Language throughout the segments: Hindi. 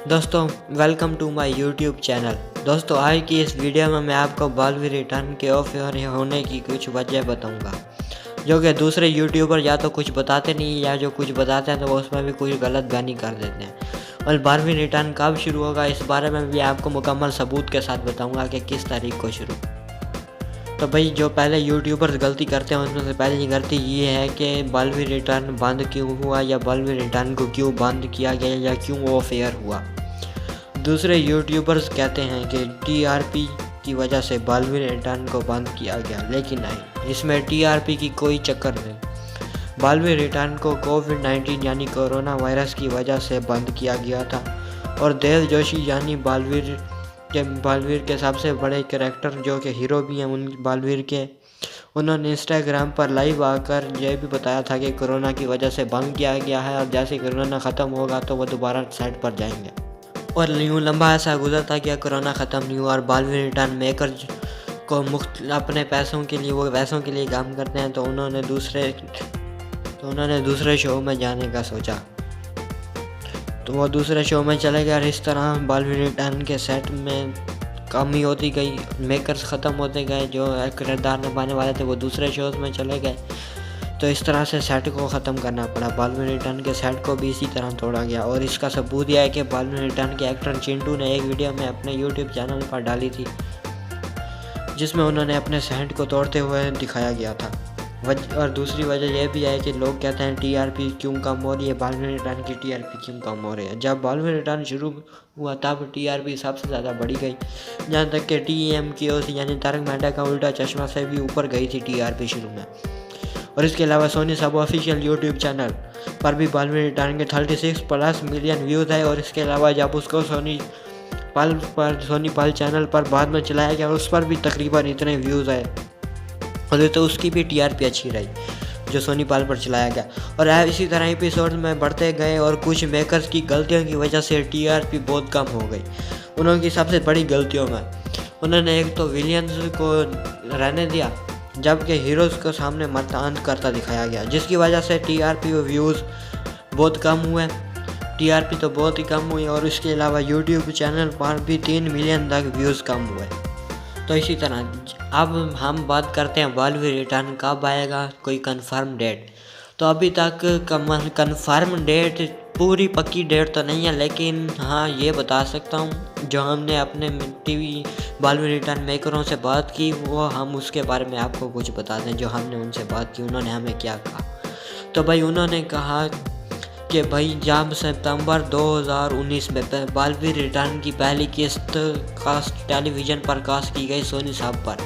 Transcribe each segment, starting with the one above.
दोस्तों welcome to my YouTube channel. दोस्तों आज की इस वीडियो में मैं आपको बालवी रिटर्न के ऑफ होने की कुछ वजह बताऊंगा, जो कि दूसरे यूट्यूबर या तो कुछ बताते नहीं या जो कुछ बताते हैं तो वो उसमें भी कुछ गलत बयानी कर देते हैं। और बालवी रिटर्न कब शुरू होगा इस बारे में भी आपको मुकम्मल सबूत के साथ बताऊँगा कि किस तारीख को शुरू। तो भाई जो पहले यूट्यूबर्स गलती करते हैं उसमें से पहली गलती ये है कि बालवी रिटर्न बंद क्यों हुआ या बालवी रिटर्न को क्यों बंद किया गया या क्यों वो फेयर हुआ। दूसरे यूट्यूबर्स कहते हैं कि टीआरपी की वजह से बालवी रिटर्न को बंद किया गया, लेकिन नहीं, इसमें टीआरपी की कोई चक्कर नहीं। बालवी रिटर्न को कोविड-19 यानी कोरोना वायरस की वजह से बंद किया गया था और देव जोशी यानी बालवीर के सबसे बड़े कैरेक्टर जो कि हीरो भी हैं उन बालवीर के, उन्होंने इंस्टाग्राम पर लाइव आकर यह भी बताया था कि कोरोना की वजह से बंद किया गया है और जैसे कोरोना ख़त्म होगा तो वो दोबारा साइट पर जाएंगे। और यूँ लंबा ऐसा गुजरता गया, कोरोना ख़त्म नहीं हुआ और बालवी रिटर्न मेकर को अपने पैसों के लिए वो पैसों के लिए काम करते हैं तो उन्होंने दूसरे शो में जाने का सोचा तो वो दूसरे शो में चले गए और इस तरह बालवी रिटर्न के सेट में कमी होती गई, मेकर्स ख़त्म होते गए, जो किरदार निभाने वाले थे वो दूसरे शोज़ में चले गए। तो इस तरह से सेट को ख़त्म करना पड़ा। बालवी रिटर्न के सेट को भी इसी तरह तोड़ा गया और इसका सबूत यह है कि बालवी रिटर्न के एक्टर चिंटू ने एक वीडियो में अपने यूट्यूब चैनल पर डाली थी जिसमें उन्होंने अपने सेट को तोड़ते हुए दिखाया गया था। और दूसरी वजह यह भी है कि लोग कहते हैं टीआरपी क्यों कम हो रही है, बालवी रिटर्न की टीआरपी क्यों कम हो रही है। जब बालवी रिटर्न शुरू हुआ तब टीआरपी सबसे ज़्यादा बढ़ी गई, जहाँ तक कि TMKOC यानी तारक मेहता का उल्टा चश्मा से भी ऊपर गई थी टीआरपी शुरू में। और इसके अलावा सोनी सब ऑफिशियल यूट्यूब चैनल पर भी बालवी रिटर्न के 36+ मिलियन व्यूज़ है। और इसके अलावा जब उसको सोनी पाल चैनल पर बाद में चलाया गया उस पर भी तकरीबन इतने व्यूज़ आए और तो उसकी भी टीआरपी अच्छी रही जो सोनी पाल पर चलाया गया। और इसी तरह एपिसोड में बढ़ते गए और कुछ मेकर्स की गलतियों की वजह से टीआरपी बहुत कम हो गई। उन्होंने सबसे बड़ी गलतियों में उन्होंने एक तो विलियंस को रहने दिया जबकि हीरोज़ को सामने अंत करता दिखाया गया, जिसकी वजह से टीआरपी और व्यूज़ बहुत कम हुए। टीआरपी तो बहुत ही कम हुई और इसके अलावा यूट्यूब चैनल पर भी 3 मिलियन तक व्यूज़ कम हुए। तो इसी तरह अब हम बात करते हैं बालवी रिटर्न कब आएगा, कोई कंफर्म डेट। तो अभी तक कंफर्म डेट पूरी पक्की डेट तो नहीं है, लेकिन हाँ ये बता सकता हूँ जो हमने अपने टीवी बालवी रिटर्न मेकरों से बात की वो हम उसके बारे में आपको कुछ बता दें। जो हमने उनसे बात की उन्होंने हमें क्या कहा, तो भाई उन्होंने कहा कि भाई जब सितंबर 2019 में बालवी रिटर्न की पहली किस्त कास्ट टेलीविज़न पर कास्ट की गई सोनी साब पर,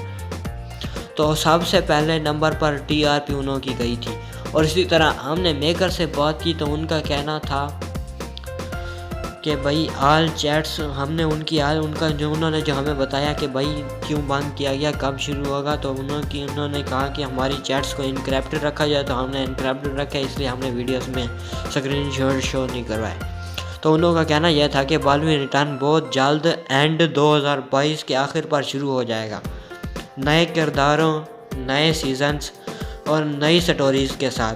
तो सबसे पहले नंबर पर टीआरपी उन्हों की गई थी। और इसी तरह हमने मेकर से बात की तो उनका कहना था कि भाई ऑल चैट्स हमने उन्होंने जो हमें बताया कि भाई क्यों बंद किया गया, कब शुरू होगा, तो उन्होंने कहा कि हमारी चैट्स को इनक्रिप्टेड रखा जाए, तो हमने इनक्रिप्टेड रखा इसलिए हमने वीडियोस में स्क्रीनशॉट शो नहीं करवाए। तो उन लोगों का कहना यह था कि बालवी रिटर्न बहुत जल्द एंड 2022 के आखिर पर शुरू हो जाएगा, नए किरदारों, नए सीजन्स और नई स्टोरीज़ के साथ।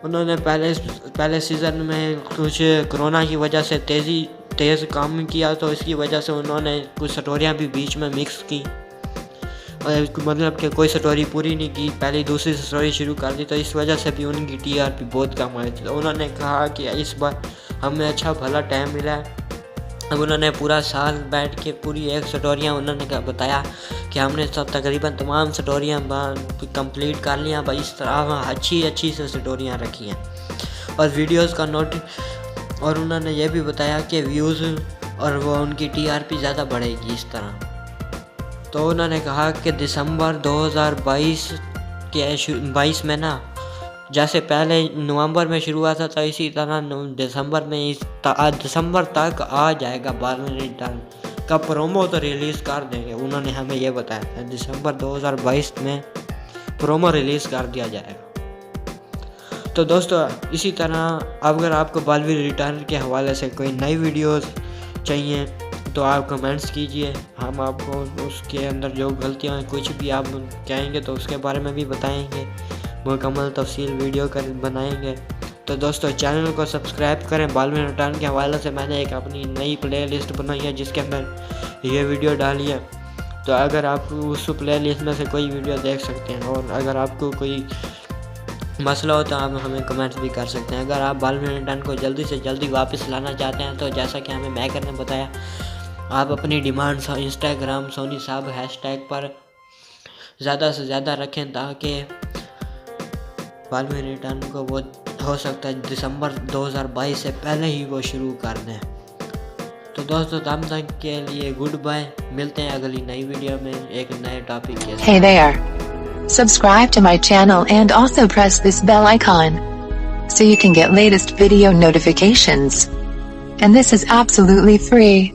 उन्होंने पहले सीज़न में कुछ कोरोना की वजह से तेज़ काम किया, तो इसकी वजह से उन्होंने कुछ स्टोरियाँ भी बीच में मिक्स की, मतलब कि कोई स्टोरी पूरी नहीं की, पहले दूसरी स्टोरी शुरू कर दी, तो इस वजह से भी उनकी टीआरपी बहुत कम आई थी। तो उन्होंने कहा कि इस बार हमें अच्छा भला टाइम मिला है। अब उन्होंने पूरा साल बैठ के पूरी एक स्टोरियाँ उन्होंने बताया कि हमने सब तकरीबन तमाम स्टोरियाँ कंप्लीट कर लिया। भाई इस तरह अच्छी से स्टोरियाँ रखी हैं और वीडियोस का और उन्होंने ये भी बताया कि व्यूज़ और वो उनकी टीआरपी ज़्यादा बढ़ेगी इस तरह। तो उन्होंने कहा कि दिसंबर 2022 में ना, जैसे पहले नवंबर में शुरू हुआ था तो इसी तरह दिसंबर तक आ जाएगा बालवी रिटर्न का प्रोमो तो रिलीज़ कर देंगे। उन्होंने हमें यह बताया था दिसंबर 2022 में प्रोमो रिलीज़ कर दिया जाएगा। तो दोस्तों इसी तरह अगर आपको बालवी रिटर्न के हवाले से कोई नई वीडियोस चाहिए तो आप कमेंट्स कीजिए, हम आपको उसके अंदर जो गलतियाँ कुछ भी आप कहेंगे तो उसके बारे में भी बताएंगे, मुकम्मल तफसील वीडियो बनाएंगे। तो दोस्तों चैनल को सब्सक्राइब करें। बालवीर रिटर्न के हवाले से मैंने एक अपनी नई प्लेलिस्ट बनाई है जिसके अंदर ये वीडियो डाली है। तो अगर आप उस प्लेलिस्ट में से कोई वीडियो देख सकते हैं, और अगर आपको कोई मसला हो तो आप हमें कमेंट्स भी कर सकते हैं। अगर आप बालवीर रिटर्न को जल्दी से जल्दी वापस लाना चाहते हैं तो जैसा कि हमें मैकर ने बताया, आप अपनी डिमांड इंस्टाग्राम सोनी साहब हैशटैग पर ज़्यादा से ज़्यादा रखें ताकि बालवीर रिटर्न को वो हो सकता है दिसंबर 2022 से पहले ही वो शुरू कर दें। तो दोस्तों तब तक के लिए गुड बाय, मिलते हैं अगली नई वीडियो में एक नए टॉपिक के साथ। Hey there! Subscribe to my channel and also press this bell icon so you can get latest video notifications. And this is absolutely free.